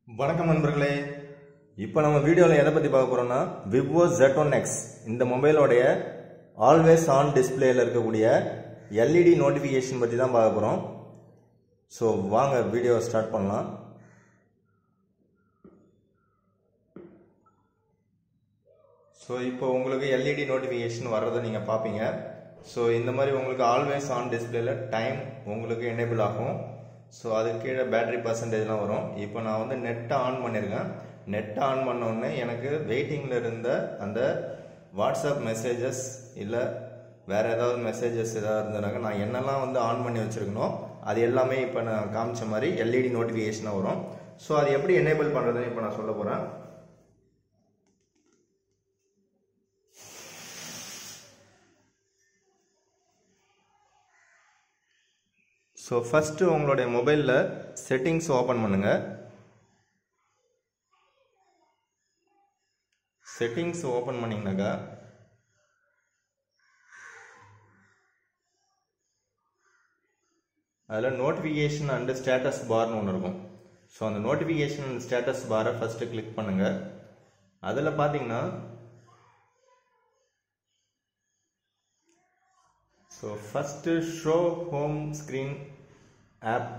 வணக்கம் நண்பர்களே. இப்போ நம்ம வீடியோவில் எதை பற்றி பார்க்க போகிறோம்னா ViVO Z1x இந்த மொபைலோடைய ஆல்வேஸ் ஆன் டிஸ்பிளேயில் இருக்கக்கூடிய LED நோட்டிஃபிகேஷன் பற்றி தான் பார்க்க போகிறோம். ஸோ வாங்க வீடியோவை ஸ்டார்ட் பண்ணலாம். ஸோ இப்போ உங்களுக்கு LED நோட்டிஃபிகேஷன் வர்றதை நீங்கள் பார்ப்பீங்க. ஸோ இந்த மாதிரி உங்களுக்கு ஆல்வேஸ் ஆன் டிஸ்பிளேயில் டைம் உங்களுக்கு எனேபிள் ஆகும். ஸோ அதுக்கு கீழே பேட்டரி பர்சன்டேஜ்லாம் வரும். இப்போ நான் வந்து நெட்டை ஆன் பண்ணியிருக்கேன். நெட்டை ஆன் பண்ணோடனே எனக்கு வெயிட்டிங்கில் இருந்த அந்த வாட்ஸ்அப் மெசேஜஸ் இல்லை வேறு ஏதாவது மெசேஜஸ் ஏதாவது இருந்ததுனாக்கா நான் என்னெல்லாம் வந்து ஆன் பண்ணி வச்சுருக்கணும் அது எல்லாமே இப்போ நான் காமிச்ச மாதிரி LED நோட்டிஃபிகேஷனாக வரும். ஸோ அது எப்படி எனேபிள் பண்ணுறதுன்னு இப்போ நான் சொல்ல போகிறேன். ஸோ ஃபஸ்ட்டு உங்களுடைய மொபைலில் செட்டிங்ஸ் ஓப்பன் பண்ணுங்கள். செட்டிங்ஸ் ஓப்பன் பண்ணிங்கனாக்கா அதில் நோட்டிஃபிகேஷன் அண்டு ஸ்டேட்டஸ் பார்னு ஒன்று இருக்கும். ஸோ அந்த நோட்டிஃபிகேஷன் அண்ட் ஸ்டேட்டஸ் பாரை ஃபஸ்ட்டு கிளிக் பண்ணுங்கள். அதில் பார்த்தீங்கன்னா so first show home screen app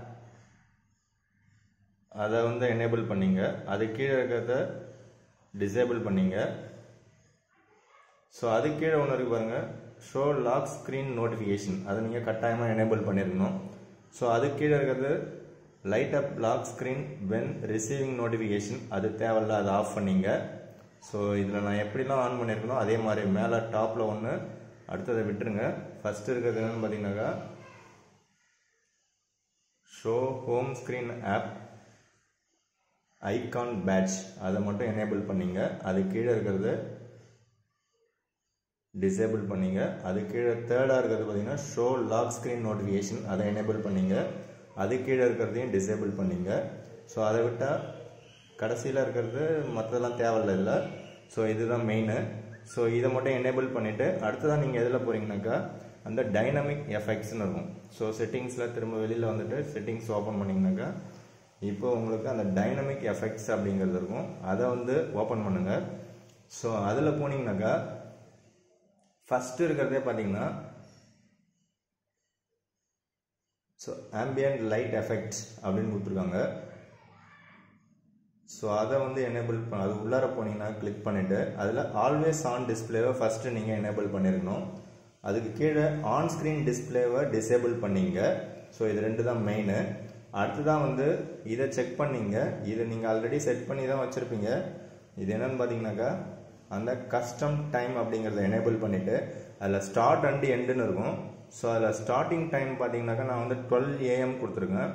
அதை வந்து எனேபிள் பண்ணிங்க. அது கீழே இருக்கிறத டிசேபிள் பண்ணிங்க. ஸோ அது கீழே ஒன்று இருக்கு பாருங்கள், ஷோ லாக் ஸ்க்ரீன் நோட்டிஃபிகேஷன், அதை நீங்கள் கட்டாயமாக எனேபிள் பண்ணியிருக்கணும். ஸோ அது கீழே இருக்கிறது light up lock screen when receiving notification, அது தேவையில்ல, அதை ஆஃப் பண்ணிங்க. ஸோ இதில் நான் எப்படிலாம் ஆன் பண்ணியிருக்கணும் அதே மாதிரி மேலே டாப்பில் ஒன்று, அடுத்ததை விட்டுருங்க. ஃபஸ்ட்டு இருக்கிறது என்னென்னு பார்த்தீங்கன்னாக்கா show home screen app icon badge, அதை மட்டும் எனேபிள் பண்ணிங்க. அது கீழே இருக்கிறது டிசேபிள் பண்ணிங்க. அது கீழே தேர்டாக இருக்கிறது பார்த்தீங்கன்னா ஷோ லாக் ஸ்க்ரீன் நோட்டிஃபிகேஷன், அதை எனேபிள் பண்ணிங்க. அது கீழே இருக்கிறதையும் டிசேபிள் பண்ணிங்க. ஸோ அதை விட்டால் கடைசியில் இருக்கிறது மற்றதெல்லாம் தேவையில்லை இதில். ஸோ இதுதான் மெயின். ஸோ இதை மட்டும் எனேபிள் பண்ணிவிட்டு அடுத்ததான் நீங்கள் எதில் போகிறீங்கனாக்கா அந்த டைனமிக் எஃபெக்ட்ஸ்னு இருக்கும். ஸோ செட்டிங்ஸில் திரும்ப வெளியில் வந்துட்டு செட்டிங்ஸ் ஓப்பன் பண்ணிங்கனாக்கா இப்போ உங்களுக்கு அந்த டைனமிக் எஃபெக்ட்ஸ் அப்படிங்கிறது இருக்கும். அதை வந்து ஓப்பன் பண்ணுங்கள். ஸோ அதில் போனீங்கனாக்கா ஃபஸ்ட்டு இருக்கிறதே பார்த்தீங்கன்னா ஸோ ஆம்பியன்ட் லைட் எஃபெக்ட்ஸ் அப்படின்னு கொடுத்துருக்காங்க. ஸோ அதை வந்து எனேபிள் அது உள்ளார போனீங்கன்னா கிளிக் பண்ணிவிட்டு அதில் ஆல்வேஸ் ஆன் டிஸ்பிளேவை ஃபஸ்ட்டு நீங்கள் எனேபிள் பண்ணியிருக்கணும். அதுக்கு கீழே ஆன் ஸ்க்ரீன் டிஸ்பிளேவை டிசேபிள் பண்ணிங்க. ஸோ இது ரெண்டு தான் மெயின். அடுத்துதான் வந்து இதை செக் பண்ணிங்க. இதை நீங்கள் ஆல்ரெடி செட் பண்ணி தான் வச்சுருப்பீங்க. இது என்னென்னு பார்த்தீங்கன்னாக்கா அந்த கஸ்டம் டைம் அப்படிங்கிறத எனேபிள் பண்ணிவிட்டு அதில் ஸ்டார்ட் அண்ட் எண்டுன்னு இருக்கும். ஸோ அதில் ஸ்டார்டிங் டைம் பார்த்தீங்கன்னாக்கா நான் வந்து 12 AM கொடுத்துருக்கேன்.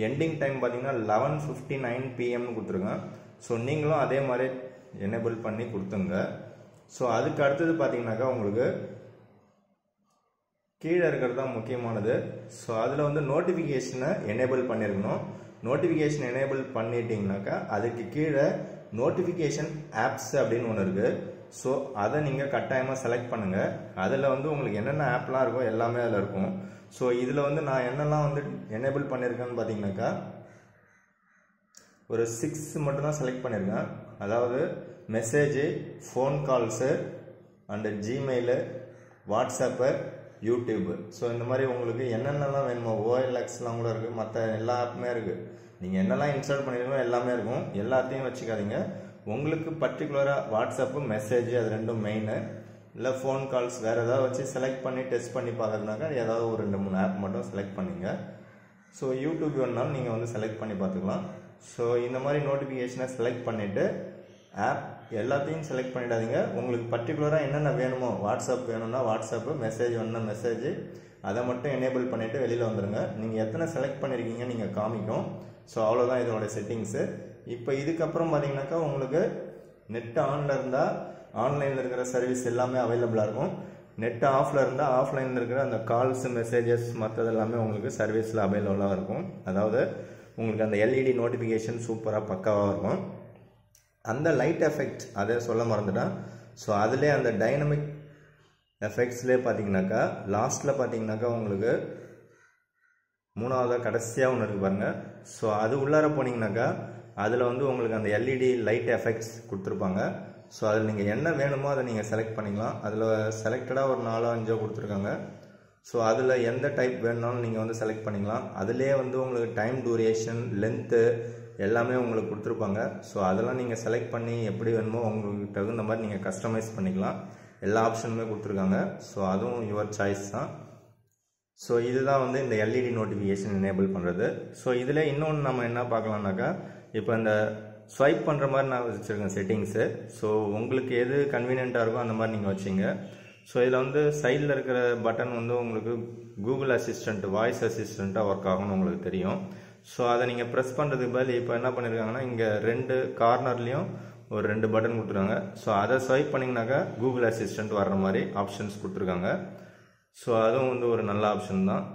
எண்டிங் டைம் பார்த்தீங்கன்னா 11:59 PM கொடுத்துருக்கேன். ஸோ நீங்களும் அதே மாதிரி எனேபிள் பண்ணி கொடுத்துங்க. ஸோ அதுக்கு அடுத்தது பார்த்தீங்கன்னாக்கா உங்களுக்கு கீழே இருக்கிறது தான் முக்கியமானது. ஸோ அதில் வந்து நோட்டிஃபிகேஷனை எனேபிள் பண்ணியிருக்கணும். நோட்டிஃபிகேஷன் எனேபிள் பண்ணிட்டீங்கனாக்கா அதுக்கு கீழே நோட்டிஃபிகேஷன் ஆப்ஸ் அப்படின்னு ஒன்று இருக்குது. ஸோ அதை நீங்கள் கட்டாயமாக செலக்ட் பண்ணுங்கள். அதில் வந்து உங்களுக்கு என்னென்ன ஆப்லாம் இருக்கோ எல்லாமே அதில் இருக்கும். ஸோ இதில் வந்து நான் என்னெல்லாம் வந்து எனேபிள் பண்ணியிருக்கேன்னு பார்த்தீங்கன்னாக்கா ஒரு 6 மட்டும்தான் செலக்ட் பண்ணியிருக்கேன். அதாவது message, phone calls and Gmail, WhatsApp, YouTube. So இந்த மாதிரி உங்களுக்கு என்னென்னலாம் வேணுமோ OLXலாம் கூட இருக்குது, மற்ற எல்லா ஆப்புமே இருக்குது. நீங்கள் என்னெல்லாம் இன்ஸ்டால் பண்ணியிருக்கோ எல்லாமே இருக்கும். எல்லாத்தையும் வச்சுக்காதீங்க. உங்களுக்கு பர்டிகுலராக வாட்ஸ்அப்பு, மெசேஜ் அது ரெண்டும் மெயின். இல்லை ஃபோன் கால்ஸ் வேறு ஏதாவது வச்சு செலக்ட் பண்ணி டெஸ்ட் பண்ணி பார்க்குறதுனாக்கா ஏதாவது ஒரு 2-3 ஆப் மட்டும் செலக்ட் பண்ணிங்க. ஸோ யூடியூப் வேணுனாலும் நீங்கள் வந்து செலக்ட் பண்ணி பார்த்துக்கலாம். ஸோ இந்த மாதிரி நோட்டிஃபிகேஷனை செலக்ட் பண்ணிவிட்டு ஆப் எல்லாத்தையும் செலக்ட் பண்ணிடாதீங்க. உங்களுக்கு பர்டிகுலராக என்னென்ன வேணுமோ, வாட்ஸ்அப் வேணும்னா வாட்ஸ்அப்பு, மெசேஜ் வேணும்னா மெசேஜ், அதை மட்டும் எனேபிள் பண்ணிவிட்டு வெளியில் வந்துடுங்க. நீங்கள் எத்தனை செலக்ட் பண்ணியிருக்கீங்க நீங்கள் காமிக்கும். ஸோ அவ்வளோதான் இதோட செட்டிங்ஸு. இப்போ இதுக்கப்புறம் பார்த்தீங்கன்னாக்கா உங்களுக்கு நெட் ஆனில் இருந்தால் ஆன்லைனில் இருக்கிற சர்வீஸ் எல்லாமே அவைலபிளாக இருக்கும். நெட் ஆஃபில் இருந்தால் ஆஃப்லைனில் இருக்கிற அந்த கால்ஸ், மெசேஜஸ் மற்றது எல்லாமே உங்களுக்கு சர்வீஸில் அவைலபிளாக இருக்கும். அதாவது உங்களுக்கு அந்த LED நோட்டிஃபிகேஷன் சூப்பராக பக்காவாக இருக்கும். அந்த லைட் எஃபெக்ட் அதை சொல்ல மறந்துட்டேன். ஸோ அதிலே அந்த டைனமிக் எஃபெக்ட்ஸ்லேயே பார்த்தீங்கன்னாக்கா லாஸ்ட்டில் பார்த்தீங்கன்னாக்கா உங்களுக்கு மூணாவதாக கடைசியாக ஒன்று இருக்குது பாருங்கள். ஸோ அது உள்ளார போனீங்கன்னாக்கா அதில் வந்து உங்களுக்கு அந்த எல்இடி லைட் எஃபெக்ட்ஸ் கொடுத்துருப்பாங்க. ஸோ அதில் நீங்கள் என்ன வேணுமோ அதை நீங்கள் செலக்ட் பண்ணிக்கலாம். அதில் செலக்டடாக ஒரு 4-5 கொடுத்துருக்காங்க. ஸோ அதில் எந்த டைப் வேணுனாலும் நீங்கள் வந்து செலக்ட் பண்ணிக்கலாம். அதிலே வந்து உங்களுக்கு டைம் டூரேஷன், லென்த்து எல்லாமே உங்களுக்கு கொடுத்துருப்பாங்க. ஸோ அதெல்லாம் நீங்கள் செலக்ட் பண்ணி எப்படி வேணுமோ உங்களுக்கு தகுந்த மாதிரி நீங்கள் கஸ்டமைஸ் பண்ணிக்கலாம். எல்லா ஆப்ஷனுமே கொடுத்துருக்காங்க. ஸோ அதுவும் யுவர் சாய்ஸ் தான். ஸோ இதுதான் வந்து இந்த எல்இடி நோட்டிஃபிகேஷன் எனேபிள் பண்ணுறது. ஸோ இதில் இன்னொன்று நம்ம என்ன பார்க்கலாம்னாக்கா, இப்போ இந்த ஸ்வைப் பண்ணுற மாதிரி நான் வச்சுருக்கேன் செட்டிங்ஸு. ஸோ உங்களுக்கு எது கன்வீனியண்ட்டாக இருக்கோ அந்த மாதிரி நீங்கள் வச்சிங்க. ஸோ இதில் வந்து சைடில் இருக்கிற பட்டன் வந்து உங்களுக்கு கூகுள் அசிஸ்டண்ட், வாய்ஸ் அசிஸ்டண்ட்டாக ஒர்க் ஆகும்னு உங்களுக்கு தெரியும். ஸோ அதை நீங்கள் ப்ரெஸ் பண்ணுறதுக்கு பதில் இப்போ என்ன பண்ணியிருக்காங்கன்னா, இங்கே 2 கார்னர்லேயும் ஒரு 2 பட்டன் கொடுத்துருக்காங்க. ஸோ அதை ஸ்வைப் பண்ணிங்கனாக்கா கூகுள் அசிஸ்டண்ட் வர்ற மாதிரி ஆப்ஷன்ஸ் கொடுத்துருக்காங்க. ஸோ அதுவும் வந்து ஒரு நல்ல ஆப்ஷன் தான்.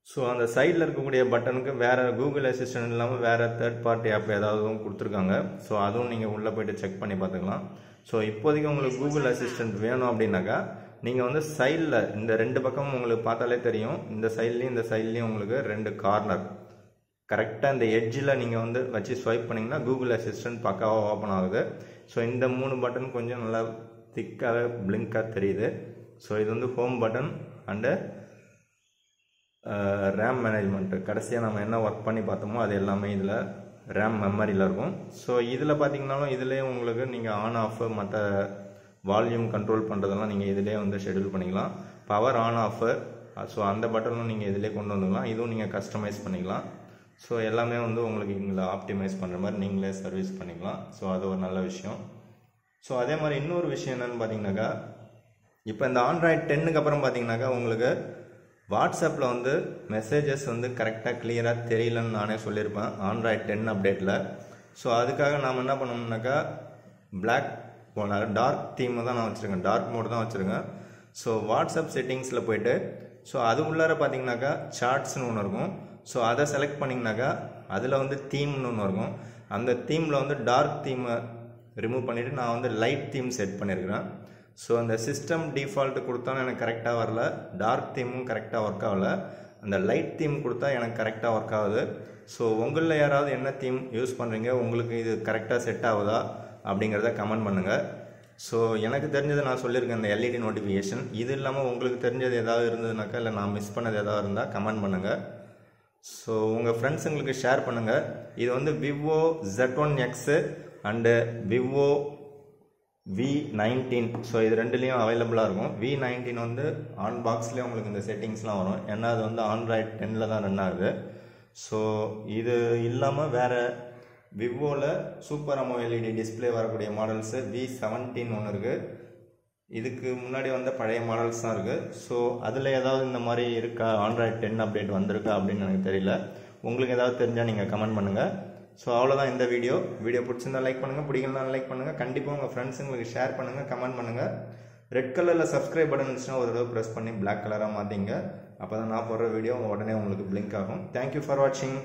ஸோ அந்த சைடில் இருக்கக்கூடிய பட்டனுக்கு வேறு கூகுள் அசிஸ்டன்ட் இல்லாமல் வேறு தேர்ட் பார்ட்டி ஆப் ஏதாவது கொடுத்துருக்காங்க. ஸோ அதுவும் நீங்கள் உள்ளே போய்ட்டு செக் பண்ணி பார்த்துக்கலாம். ஸோ இப்போதைக்கு உங்களுக்கு கூகுள் அசிஸ்டன்ட் வேணும் அப்படின்னாக்கா நீங்கள் வந்து சைடில் இந்த 2 பக்கமும் உங்களுக்கு பார்த்தாலே தெரியும். இந்த சைட்லேயும் இந்த சைட்லேயும் உங்களுக்கு 2 கார்னர் கரெக்டாக இந்த எட்ஜில் நீங்கள் வந்து வச்சு ஸ்வைப் பண்ணிங்கன்னா கூகுள் அசிஸ்டன்ட் பக்காவாக ஓப்பன் ஆகுது. ஸோ இந்த 3 பட்டன் கொஞ்சம் நல்லா திக்காக பிளிங்காக தெரியுது. ஸோ இது வந்து home button and RAM management. கடைசியாக நம்ம என்ன ஒர்க் பண்ணி பார்த்தோமோ அது எல்லாமே இதில் ரேம் மெமரியில் இருக்கும். ஸோ இதில் பார்த்தீங்கன்னாலும் இதிலே உங்களுக்கு நீங்கள் ஆன் ஆஃப் மற்ற வால்யூம் கண்ட்ரோல் பண்ணுறதெல்லாம் நீங்கள் இதிலே வந்து ஷெடியூல் பண்ணிக்கலாம். பவர் ஆன் ஆஃபு, ஸோ அந்த பட்டனும் நீங்கள் இதிலே கொண்டு வந்துக்கலாம். இதுவும் நீங்கள் கஸ்டமைஸ் பண்ணிக்கலாம். ஸோ எல்லாமே வந்து உங்களுக்கு இங்கே ஆப்டிமைஸ் பண்ணுற மாதிரி நீங்களே சர்வீஸ் பண்ணிக்கலாம். ஸோ அது ஒரு நல்ல விஷயம். ஸோ அதே மாதிரி இன்னொரு விஷயம் என்னென்னு பார்த்தீங்கன்னாக்கா, இப்போ இந்த Android 10க்கு அப்புறம் பார்த்தீங்கன்னாக்கா உங்களுக்கு வாட்ஸ்அப்பில் வந்து மெசேஜஸ் வந்து கரெக்டாக கிளியராக தெரியலன்னு நானே சொல்லியிருப்பேன் Android 10 அப்டேட்டில். ஸோ அதுக்காக நாம் என்ன பண்ணோம்னாக்கா, பிளாக் டார்க் தீமை தான் நான் வச்சுருக்கேன், டார்க் மோட் தான் வச்சுருக்கேன். ஸோ வாட்ஸ்அப் செட்டிங்ஸில் போய்ட்டு ஸோ அது உள்ளார பார்த்தீங்கன்னாக்கா சார்ட்ஸ்னு ஒன்று இருக்கும். ஸோ அதை செலக்ட் பண்ணிங்கனாக்கா அதில் வந்து தீம்னு ஒன்று இருக்கும். அந்த தீமில் வந்து டார்க் தீமை ரிமூவ் பண்ணிவிட்டு நான் வந்து லைட் தீம் செட் பண்ணியிருக்கிறேன். ஸோ அந்த சிஸ்டம் டிஃபால்ட்டு கொடுத்தாலும் எனக்கு கரெக்டாக வரல, டார்க் தீமும் கரெக்டாக ஒர்க் ஆகலை. அந்த லைட் தீம் கொடுத்தா எனக்கு கரெக்டாக ஒர்க் ஆகுது. ஸோ உங்களில் யாராவது என்ன தீம் யூஸ் பண்ணுறீங்க, உங்களுக்கு இது கரெக்டாக செட் ஆகுதா அப்படிங்கிறத கமெண்ட் பண்ணுங்கள். ஸோ எனக்கு தெரிஞ்சதை நான் சொல்லியிருக்கேன் இந்த எல்இடி நோட்டிஃபிகேஷன். இது இல்லாமல் உங்களுக்கு தெரிஞ்சது ஏதாவது இருந்ததுனாக்கா, இல்லை நான் மிஸ் பண்ணது ஏதாவது இருந்தால் கமெண்ட் பண்ணுங்கள். ஸோ உங்கள் ஃப்ரெண்ட்ஸுங்களுக்கு ஷேர் பண்ணுங்கள். இது வந்து ViVO Z1x and ViVO V19. So இது ரெண்டுலேயும் அவைலபிளாக இருக்கும். V19 வந்து ஆன் பாக்ஸ்லேயே உங்களுக்கு இந்த செட்டிங்ஸ்லாம் வரும். ஏன்னா அது வந்து Android 10ல் தான் ரன் ஆகுது. ஸோ இது இல்லாமல் வேறு விவோவில் சூப்பர் AMOLED டிஸ்பிளே வரக்கூடிய மாடல்ஸு V17 ஒன்று இருக்குது. இதுக்கு முன்னாடி வந்த பழைய மாடல்ஸ் தான் இருக்குது. ஸோ அதில் ஏதாவது இந்த மாதிரி இருக்கா, Android 10 அப்டேட் வந்திருக்கா அப்படின்னு எனக்கு தெரியல. உங்களுக்கு ஏதாவது தெரிஞ்சால் நீங்கள் கமெண்ட் பண்ணுங்கள். ஸோ அவ்வளோதான் இந்த வீடியோ பிடிச்சிருந்தா லைக் பண்ணுங்கள், பிடிக்கலாம் லைக் பண்ணுங்கள். கண்டிப்பாக உங்கள் ஃப்ரெண்ட்ஸுங்களுக்கு ஷேர் பண்ணுங்கள், கமெண்ட் பண்ணுங்கள். ரெட் கலரில் சப்ஸ்கிரைப் பட்டன் இருந்துச்சுன்னா ஒரு தடவை ப்ரெஸ் பண்ணி பிளாக் கலராக மாற்றிங்க. அப்போ தான் நான் போடுற வீடியோ உடனே உங்களுக்கு பிளிங்க் ஆகும். தேங்க்யூ ஃபார் வாட்சிங்.